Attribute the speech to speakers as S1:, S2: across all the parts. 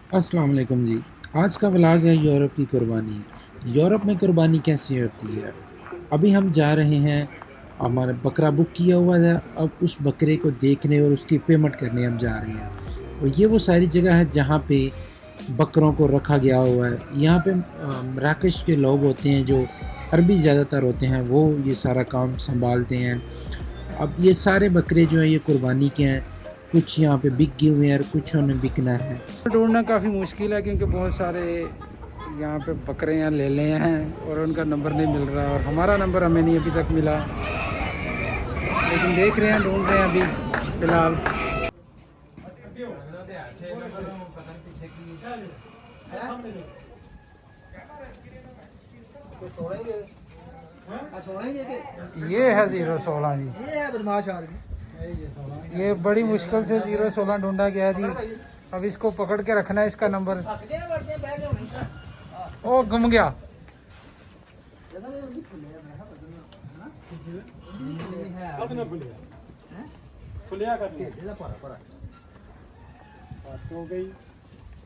S1: अस्सलाम वालेकुम जी। आज का व्लॉग है यूरोप की कुर्बानी। यूरोप में कुर्बानी कैसी होती है? अभी हम जा रहे हैं, हमारा बकरा बुक किया हुआ है, अब उस बकरे को देखने और उसकी पेमेंट करने हम जा रहे हैं। और ये वो सारी जगह है जहाँ पे बकरों को रखा गया हुआ है। यहाँ पे मराकश के लोग होते हैं जो अरबी ज़्यादातर होते हैं, वो ये सारा काम संभालते हैं। अब ये सारे बकरे जो हैं ये कुर्बानी के हैं। कुछ यहाँ पे बिक गए हुए हैं और कुछ उन्हें बिकना है। ढूंढना काफ़ी मुश्किल है क्योंकि बहुत सारे यहाँ पे बकरे यहाँ ले ले हैं और उनका नंबर नहीं मिल रहा, और हमारा नंबर हमें नहीं अभी तक मिला, लेकिन देख रहे हैं, ढूंढ रहे हैं अभी फ़िलहाल। ये है 016 जी।
S2: ये है बदमाश आदमी।
S1: ये बड़ी मुश्किल से 016 ढूंढा गया जी। अब इसको पकड़ के रखना है, इसका नंबर। ओ गुम गया।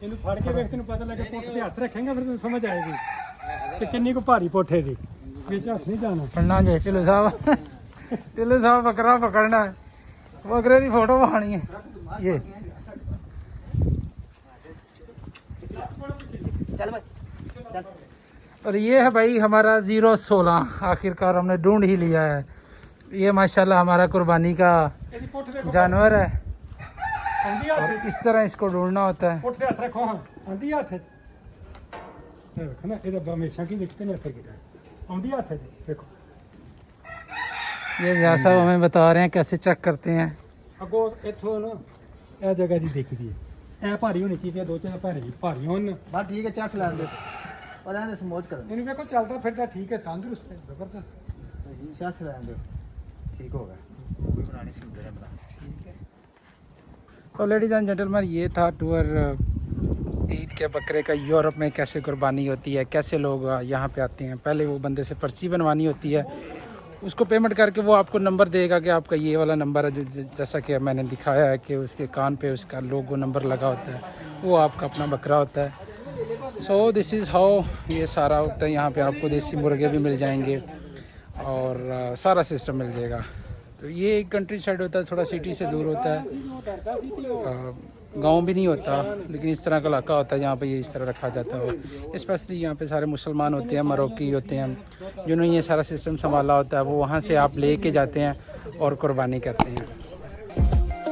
S3: ਇਹਨੂੰ ਫੜ ਕੇ ਵੇਖ ਤੈਨੂੰ ਪਤਾ ਲੱਗੇ ਪੁੱਠ ਤੇ ਹੱਥ ਰੱਖੇਂਗਾ ਫਿਰ ਤੈਨੂੰ ਸਮਝ ਆਏਗੀ ਕਿ ਕਿੰਨੀ ਕੁ ਭਾਰੀ ਪੁੱਠੇ ਦੀ ਵਿੱਚ ਹੱਥ ਨਹੀਂ ਜਾਣਾ।
S1: पढ़ना जी ढिल्लो साहब। ढिल्लो साहब बकरा पकड़ना है, बकरे की फोटो बहानी है ये।
S2: चल भाई चल।
S1: और ये है भाई हमारा 016, आखिरकार हमने ढूंढ ही लिया है। ये माशाल्लाह हमारा कुर्बानी का
S3: ਇਹਦੀ ਪੁੱਠ ਵੇਖੋ
S1: जानवर है
S3: ਆਉਂਦੀ
S1: और
S3: ਹੱਥ
S1: इस तरह इसको ढूंढना होता है।
S3: ਪੁੱਠ ਤੇ ਹੱਥ ਰੱਖੋ ਹਾਂ ਆਉਂਦੀ ਹੱਥ 'ਚ ਇਹ ਵੇਖੋ ਨਾ ਇਹਦਾ ਹਮੇਸ਼ਾ ਕੀ ਦਿੱਕਤ ਨਹੀਂ ਹੱਥ ਕੀਤਾ ਆਉਂਦੀ ਹੱਥ 'ਚ ਵੇਖੋ
S1: ये जिया साहब हमें बता रहे हैं कैसे चेक करते हैं।
S3: ਅੱਗੋਂ ਇੱਥੋਂ ਨਾ ਇਹ ਜਗ੍ਹਾ ਦੀ ਦੇਖਦੀ ਹੈ ਇਹ ਭਾਰੀ ਹੋਣੀ ਚਾਹੀਦੀ ਹੈ, ਦੋ ਚਾਰ ਭਾਰੀ ਹੋਣ।
S2: बस ठीक है चस लैन दे और ऐसे समझ कर
S3: ਇਹਨੂੰ ਵੇਖੋ ਚੱਲਦਾ ਫਿਰਦਾ ਠੀਕ ਹੈ, ਤੰਦਰੁਸਤ ਹੈ, ਜ਼ਬਰਦਸਤ।
S2: सही चस लैन दे ठीक होगा। कोई बनानी सी मुझे बना
S1: तो लेडीज एंड जेंटलमैन, ये था टूर ईद के बकरे का। यूरोप में कैसे कुर्बानी होती है, कैसे लोग यहाँ पे आते हैं। पहले वो बंदे से पर्ची बनवानी होती है, उसको पेमेंट करके वो आपको नंबर देगा कि आपका ये वाला नंबर है, जो जैसा कि मैंने दिखाया है कि उसके कान पे उसका लोगो नंबर लगा होता है, वो आपका अपना बकरा होता है। सो दिस इज़ हाउ ये सारा होता है। यहाँ पे आपको देसी मुर्गे भी मिल जाएंगे और सारा सिस्टम मिल जाएगा। तो ये एक कंट्री साइड होता है, थोड़ा सिटी से दूर होता है, गांव भी नहीं होता, लेकिन इस तरह का इलाका होता है जहाँ पे ये इस तरह रखा जाता है। स्पेशली यहाँ पे सारे मुसलमान होते हैं, मरोक्की होते हैं, जिन्होंने ये सारा सिस्टम संभाला होता है। वो वहाँ से आप ले के जाते हैं और कुर्बानी करते हैं।